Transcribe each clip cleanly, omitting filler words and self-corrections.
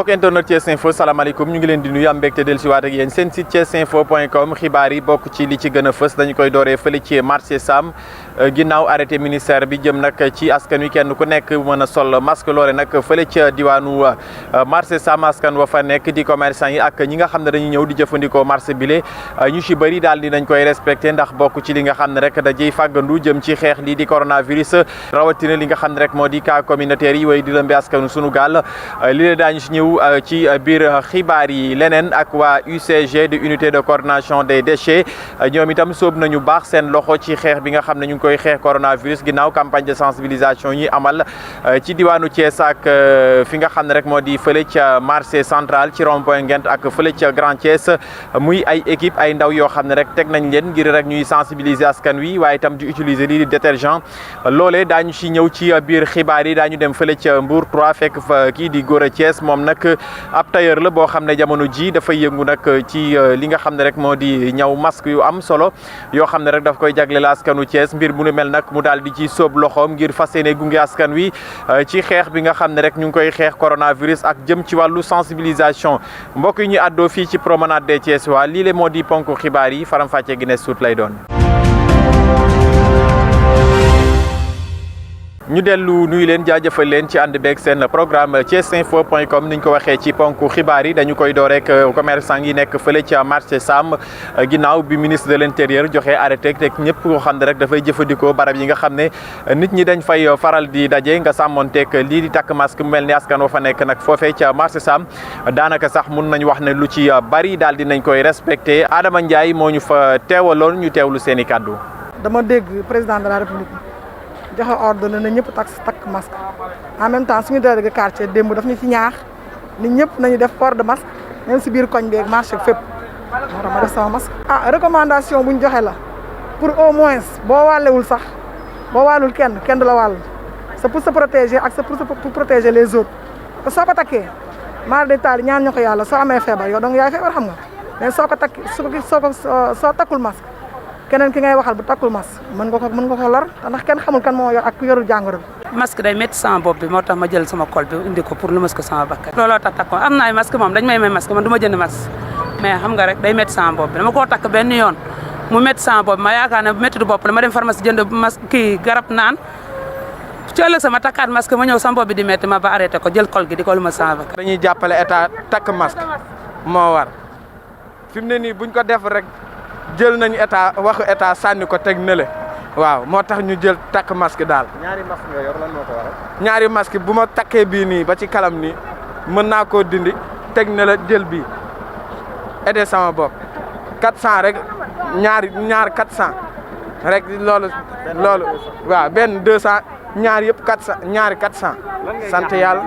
mbokk internet Thiès Info salaamaaleykum ñu ngi leen di nuyu am mbégte dellusiwaat ak yéen seen site thiesinfo.com xibaar yi bokk ci li ci gën a fës dañu koy dooree fële ci marché Sam ginnaaw arrêté ministère bi jëm nag ci askan wi kenn ku nekk mën a sol masque loole nag fële ci diwaanu marché Sam askan wa fa nekk di commerçant yi ak ñi nga xam ne dañuy ñëw di jëfandikoo marché bile ñu ci bëri daal di nañ koy respecté ndax bokk ci li nga xam ne rek dajey fàggandu jëm ci xeex lii di coronavirus rawatina li nga xam ne rek moo di cas communautaire yi way di lëmbe askanu sunu gaal li daañu si ñëw ci biir xibaar yi leneen ak waa UCG de unité de coordination des déchets ñoom itam sóob nañu baax seen loxo ci xeex bi nga xam ne ñu ngi koy xeex coronavirus ginnaaw campagne de sensibilisation yi amal ci diwaanu Thiès ak fi nga xam ne rek moo di fële ca marché central ci rond-point Ngent ak fële ca Grand Thiès muy ay équipe ay ndaw yoo xam ne rek teg nañ leen ngir rek ñuy sensibiliser askan wi waaye itam di utiliser lii di détergent loolee daañu si ñëw ci biir xibaar yi daañu dem fële ca Mbour 3 fekk fa kii di Gora Thiès moom nag ab tailleur la boo xam ne jamono ji dafay yëngu nag ci li nga xam ne rek moo di ñaw masque yu am solo yoo xam ne rek daf koy jagleel askanu Thiès mbir bu nu mel nag mu daal di ci sóob loxoom ngir fas yéene gunge askan wi ci xeex bi nga xam ne rek ñu ngi koy xeex coronavirus ak jëm ci wàllu sensibilisation mbokk yi ñu àddoo fii ci promenade des Thiès waa lii le moo di ponk xibaar yi faram-fàccee gi ne suut lay doon. ñu dellu nuyu leen jaajëfal leen ci ànd beeg seen programme thiesinfo.com ni ñu ko waxee ci ponk xibaar yi dañu koy door rek commerçant yi nekk fële ca marché Sam ginnaaw bi ministre de l'intérieur joxe arrêté teg ñëpp koo xam ne rek dafay jëfandikoo barab yi nga xam ne nit ñi dañ fay faral di daje nga sàmmonteeg lii di takk masque mu mel ni askan wa fa nekk nag foofee ca marché Sam daanaka sax mun nañ wax ne lu ci bari daal di nañ koy respecté Adama Ndiaye moo ñu fa teewaloon ñu teewlu seen i kàddu. dama dégg président de la république joxe ordre na ñëpp takk masque en même temps suñu délégué quartier démb daf ñu ci ñaax nit ñëpp nañu def port de masque même si biir koñ bi ak marché fépp moo tax ma def sama masque. recommandation bu ñu joxe la pour au moins boo wàllewul sax boo wàllul kenn du la wàll c'est pour se protéger ak c'est pour protéger les autres te soo ko takkee maar de taal ñaan ñu ko yàlla soo amee feebar yow donc yaay feebar xam nga mais soo ko takk soo takkul masque. keneen ki ngay waxal bu takkul masque mën nga ko lor ndax kenn xamul kan moo yor ak ku yorul jàngoro bi. masque day métti sama bopp bi moo tax ma jël sama col bi indi ko pour lu mas ko sama bakkan. looloo tax takk am na ay masque moom dañ may masque man du ma jënd masque mais xam nga rek day métti sama bopp bi dama koo takk benn yoon mu métti sama bopp ma yaakaar ne métti du bopp dama dem pharmacie jënd masque kii garab naan ci ëllëg sama takkaat masque ma ñëw sama bopp bi di métti ma ba arrêté ko jël col gi di ko lu ma sama bakkan. dañuy jàppale état takk masque moo war fi mu ne nii buñ ko def rek. jël nañu waxu état sànni ko teg nële waaw moo tax ñu jël takk masque daal. ñaari masque nga yor lan moo ko waral. ñaari masque bu ma takkee bii nii ba ci kalam nii mën naa koo dindi teg nële jël bii aider sama bopp 400 rek ñaar 400 rek loolu waaw benn 200 ñaar yëpp 400 ñaari 400. sant yàlla.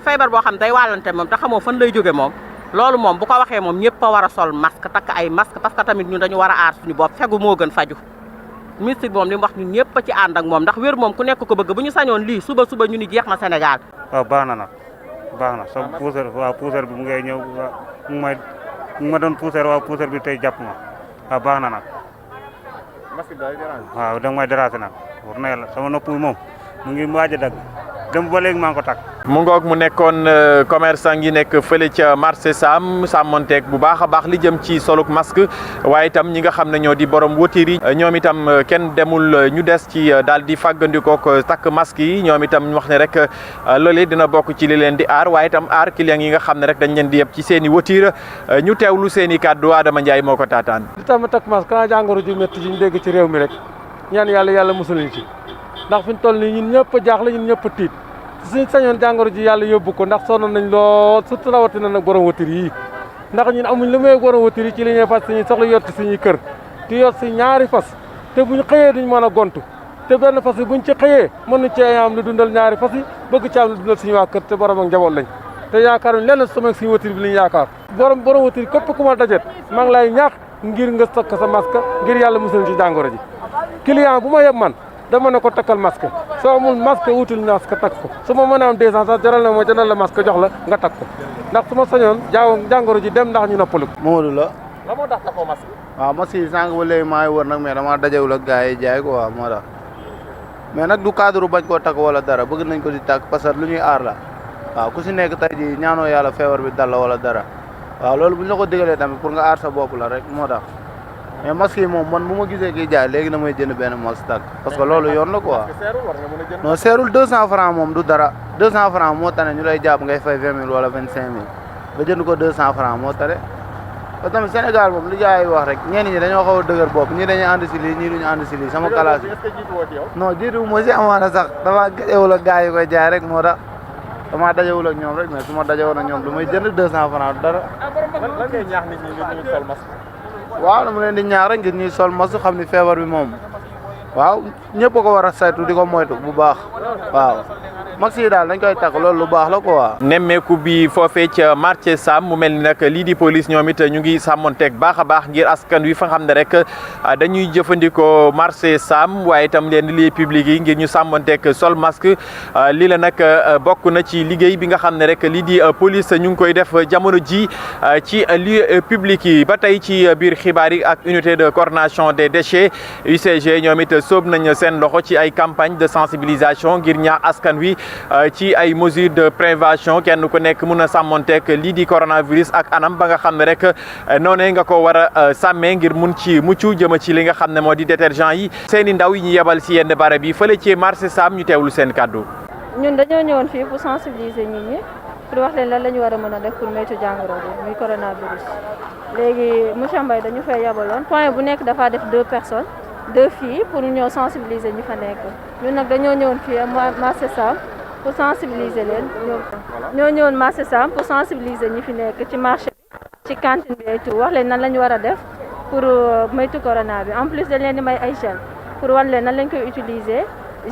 feebar boo xam day wàllante moom te xamoo fan lay jóge moom. loolu moom bu ko waxee moom ñëpp a war a sol masque takk ay masque parce que tamit ñun dañu war a aar suñu bopp fegu moo gën faju ministre bi moom li mu wax ñun ñëpp a ci ànd ak moom ndax wér moom ku nekk ko bëgg bu ñu sañoon lii suba ñu ni jeex na Sénégal. waaw baax na nag baax na sa puusar bi mu ngay ñëw mu ma doon puusar bi tey jàpp ma waaw baax na nag. masque bi daal dérange. waaw da nga may déranger nag war na yàlla sama nopp moom mu ngi waaj a dagg dem ba léegi maa ngi ko takk. mu ngoog mu nekkoon commerçant yi nekk fële ca marché Sam sàmmonteeg bu baax a baax li jëm ci soluk masque waaye itam ñi nga xam ne ñoo di borom wotir yi ñoom itam kenn demul ñu des ci daal di fàggandikook takk masque yi ñoom itam ñu wax ne rek loolee dina bokk ci li leen di aar waaye itam aar client yi nga xam ne rek dañ leen di yeb ci seen i wotir ñu teewlu seen i kàddu Adama Ndiaye moo ko taataan. li tax ma takk masque xanaa jàngoro ju métti ji ñu dégg ci réew mi rek ñaan yàlla musul ñu ci ndax fi ñu toll nii ñun ñëpp a jaaxle ñun ñëpp a tiit suñ sañoon jàngoro ji yàlla yóbbu ko ndax sonn nañ lool surtout rawatina nag borom wotir yi ndax ñun amuñ lu may borom wotir yi ci li ñuy fas suñuy soxla yor ci suñuy kër di yor si ñaari fas te buñ xëyee duñ mën a gontu te benn fas yi buñ ci xëyee mën nañ cee am lu dundal ñaari fas yi bëgg ci am lu dundal suñu waa kër te borom ak njaboot lañ te yaakaaruñ lenn sama suñu wotir bi lañ yaakaar borom wotir yi képp ku ma dajet maa ngi lay ñaax ngir nga takk sa masque ngir yàlla musal ci jàngoro ji client bu ma yeb man dama ne ko takkal masque soo amul masque wutul masque takk ko su ma mën a am 200 sax jaral na ma jëndal la masque jox la nga takk ko ndax su ma sañoon jàngoro ji dem ndax ñu noppalu ko. Mamadou la. la moo tax takkoo masque. waaw masque yi sànq ba léegi maa ngi wër nag mais dama dajewul ak gars yi jaay ko waaw moo tax mais nag du cadre bañ koo takk wala dara bëgg nañ ko di takk parce que lu ñuy aar la waaw ku si nekk tey jii ñaanoo yàlla feebar bi dal la wala dara waaw loolu bu ñu la ko digalee tamit pour nga aar sa bopp la rek moo tax mais masque yi moom man bu ma gisee kii jaay léegi damay jënd benn masque tàkk parce que loolu yoon la quoi non seerul 200 francs moom du dara 200 francs moo tane ñu lay jàpp ngay fay 20 000 wala 25 000 nga jënd ko 200 francs moo tane te tamit Sénégal moom li jaay wax rek ñenn ñi dañoo xaw a dëgër bopp ñii dañuy ànd si lii ñii duñu ànd si lii sama classe bi non jiitu moo si amaana sax dama gëjewul ak gars yi koy jaay rek moo tax dama dajewul ak ñoom rek mais su ma dajewoon ak ñoom du may jënd 200 francs dara lan ngay ñaax nit ñi ngir ñu sol masque waaw dama leen di ñaax rek ngir ñuy sol masque xam ni feebar bi moom waaw ñëpp ko war a saytu di ko moytu bu baax waaw masque yi daal dañ koy takk loolu lu baax la quoi. nemmeeku bi foofee ca marché Sam mu mel ni nag lii di police ñoom it ñu ngi sàmmonteeg baax a baax ngir askan wi fa nga xam ne rek dañuy jëfandikoo marché Sam waaye itam leen lieu public yi ngir ñu sàmmonteeg sol masque lii la nag bokk na ci liggéey bi nga xam ne rek lii di police ñu ngi koy def jamono ji ci lieu public yi ba tey ci biir xibaar yi ak unité de coordination des déchets UCG ñoom it sóob nañ seen loxo ci ay campagne de sensibilisation ngir ñaax askan wi ci ay mesures de prévention kenn ku nekk mun a sàmmonteeg lii di coronavirus ak anam ba nga xam ne rek noonee nga ko war a sàmmee ngir mun ci mucc jëm ci li nga xam ne moo di détergent yi seeni ndaw yi ñu yebal si yenn barab yi fële ci marché Sam ñu teewlu seen kàddu. ñun dañoo ñëwoon fii pour sensibiliser nit ñi pour wax leen lan la ñu war a mën a def pour moytu jàngoro bi muy coronavirus léegi monsieur Mbaye dañu fay yebaloon point bu nekk dafa def 2 personnes 2 filles pour ñoo sensibiliser ñi fa nekk ñun nag dañoo ñëwoon fii marché Sam pour sensibiliser leen ñoo ñëwoon marché Sam pour sensibiliser ñi fi nekk ci marché bi ci cantine bi et tout wax leen nan la ñu war a def pour moytu corona bi en plus dañ leen di may ay gel pour wan leen nan lañ koy utiliser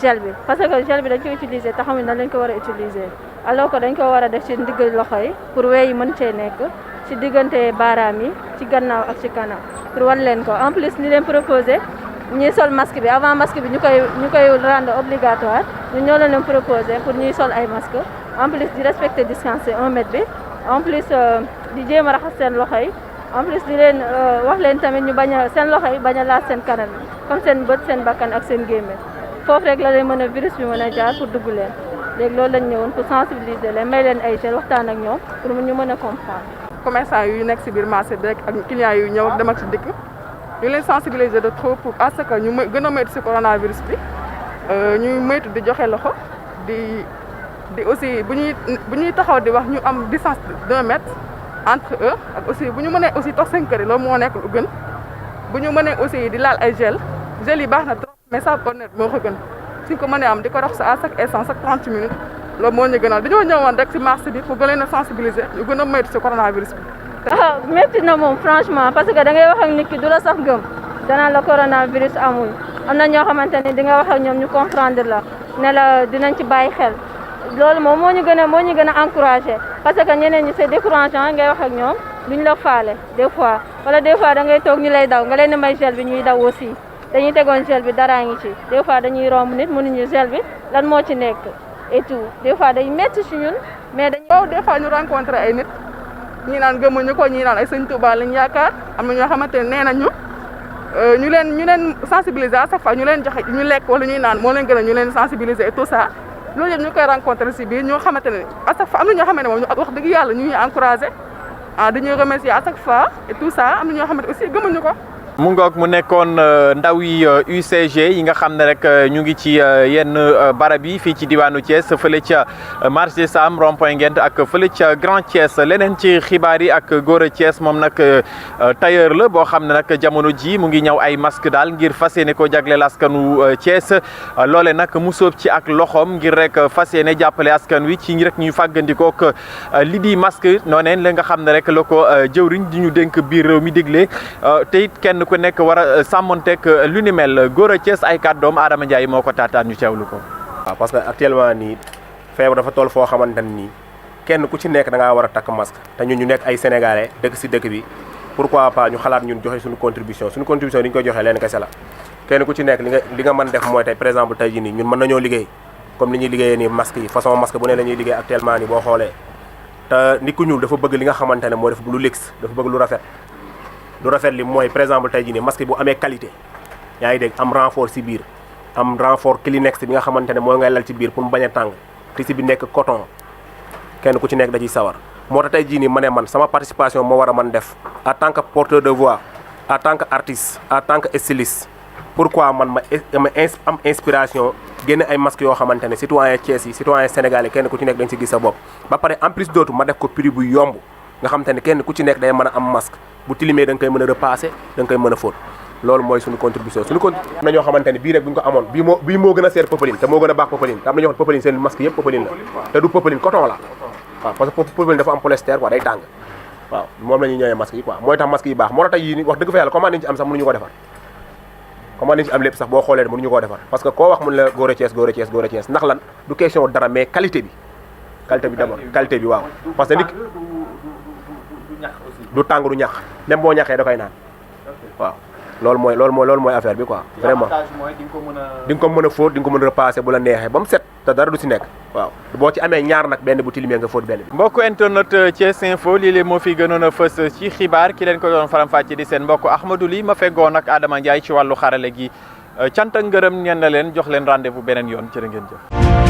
gel bi parce que gel bi dañ koy utiliser te xamuñ nan lañ ko war a utiliser alors que dañ ko war a def ci ndigg loxo yi pour wey yi mën cee nekk ci diggante baaraam yi ci gannaaw ak ci kanam pour wan leen ko en plus ni leen proposer ñuy sol masque bi avant masque bi ñu koy rendre obligatoire ñu ñoo leen proposer pour ñuy sol ay masque en plus di respecter distance 1 mètre bi en plus di jéem a raxas seen loxo yi en plus di leen wax leen tamit ñu bañ a seen loxo yi bañ a laal seen kanam yi comme seen bët seen bakkan ak seen gémmiñ foofu rek la leen mën a virus bi mën a jaar pour dugg leen léegi loolu lañ ñëwoon pour sensibiliser leen may leen ay gel waxtaan ak ñoom pour ñu mën a comprendre. commerçant yu nekk si biir marché bi rek ak clients yu ñëw ak dem ak si dikk ñu leen sensibiliser de trop pour à ce que ñu gën a moytu si coronavirus bi ñuy moytu di joxe loxo di aussi bu ñuy taxaw di wax ñu am distance d'1 mètre entre eux ak aussi bu ñu mënee aussi toog seen kër yi loolu moo nekk lu gën bu ñu mënee aussi di laal ay gel yi baax na trop mais ça moo ko gën suñ ko mënee am di ko rax à chaque instant chaque 30 minutes loolu moo ñu gënal dañoo ñëwoon rek si marché bi pour gën leen a sensibiliser ñu gën a moytu si coronavirus bi. waaw métti na moom franchement parce que da ngay wax ak nit ki du la sax gëm danaa la coronavirus amul am na ñoo xamante ni di nga wax ak ñoom ñu comprendre la ne la dinañ ci bàyyi xel loolu moom moo ñu gën a encouragé parce que ñeneen ñi c'est décourageant ngay wax ak ñoom duñ la faale des fois wala des fois da ngay toog ñu lay daw nga leen di may gel bi ñuy daw aussi dañuy tegoon gel bi daraa ngi ci des fois dañuy romb nit mënuñu gel bi lan moo ci nekk et tout des fois day métti ci ñun mais dañuy. waaw des fois ñu rencontré ay nit. ñii naan gëmuñu ko ñii naan ay sëñ Touba lañ yaakaar am na ñoo xamante ne nee nañu ñu leen sensibiliser à chaque fois ñu leen joxe ñu lekk wala ñuy naan moo leen gën a ñu leen sensibiliser et tout ça loolu yëpp ñu koy rencontrer si biir ñoo xamante ne à chaque fois am na ñoo xamante ne moom wax dëgg yàlla ñu ñuy encouragé dañuy remercier à chaque fois et tout ça am na ñoo xamante aussi gëmuñu ko. mu ngoog mu nekkoon ndaw yi UCG yi nga xam ne rek ñu ngi ci yenn barab yi fii ci diwaanu Thiès fële ca marché Sam rond-point Ngent ak fële ca Grand Thiès leneen ci xibaar yi ak Gora Thiès moom nag tailleur la boo xam ne nag jamono ji mu ngi ñëw ay masque daal ngir fas yéene ko jagleel askanu Thiès loole nag mu sóob ci ak loxoom ngir rek fas yéene jàppale askan wi ci rek ñu fàggandikoo ak li di masque nooneen la nga xam ne rek la ko jëwriñ di ñu dénk biir réew mi digle te it kenn ku nekk war a sàmmonteeg lu ni mel Gora Thiès ay kàddoom Adama Ndiaye moo ko taataan ñu teewlu ko. waaw parce que actuellement nii feebar dafa toll foo xamante ne nii kenn ku ci nekk da ngaa war a takk masque te ñun ñu nekk ay sénégalais dëkk si dëkk bi pourquoi pas ñu xalaat ñun joxe suñu contribution ni ñu koy joxee leen kese la kenn ku ci nekk li nga mën def mooy tey par exemple tey jii nii ñun mën nañoo liggéey comme ni ñuy liggéeyee nii masque yi façon masque bu ne la ñuy liggéey actuellement nii boo xoolee te nit ku ñuul dafa bëgg li nga xamante ne moo def lu luxe dafa bëgg lu rafet li mooy par exemple tey jii nii masque bu amee qualité yaa ngi dégg am renfort si biir am renfort Kleenex bi nga xamante ne moo ngay lal ci biir pour mu bañ a tàng tissu bi nekk coton kenn ku ci nekk da ciy sawar moo tax tey jii nii ma ne man sama participation moo war a mën def en tant que porteur de voix en tant que artiste en tant que styliste pourquoi man ma am inspiration génne ay masques yoo xamante ne citoyen Thiès yi citoyen sénégalais kenn ku ci nekk dañ si gis sa bopp ba pare en plus d'autres ma def ko prix bu yomb nga xamante ne kenn ku ci nekk day mën a am masque bu tilimee da nga koy mën a repasser da nga koy mën a fóot loolu mooy suñu contribution am na ñoo xamante ne bii rek bu ñu ko amoon bii moo gën a seer popeline te moo gën a baax popeline te am na ñoo xam popeline seen masque yëpp popeline la te du popeline coton la waaw parce que popeline dafa am polyester quoi day tàng waaw moom la ñuy ñëwee masque yi quoi mooy tax masque yi baax moo tax tey yii wax dëgg fa yàlla commande ci am sax mënuñu ko defar commande ci am lépp sax boo xoolee mënuñu koo defar parce que koo wax mun la góor a Thiès ndax lan du question dara mais qualité bi d'abord qualité bi waaw parce que nit du tàng du ñax même boo ñaxee da koy naan waaw loolu mooy affaire bi quoi vraiment di nga ko mën a fóot di nga ko mën a repasser bu la neexee ba mu set te dara du si nekk waaw boo ci amee ñaar nag benn bu tilimee nga fóot benn bi. mbokku internet Thiès Info lii moo fi gënoon a fës ci xibaar ki leen ko doon faram-fàcce di seen mbokk Ahmadou Ly ma feggoon ak Adama Ndiaye ci wàllu xarale gi cant ak ngërëm ñeen na leen jox leen rendez-vous beneen yoon jërë ngeen jëf.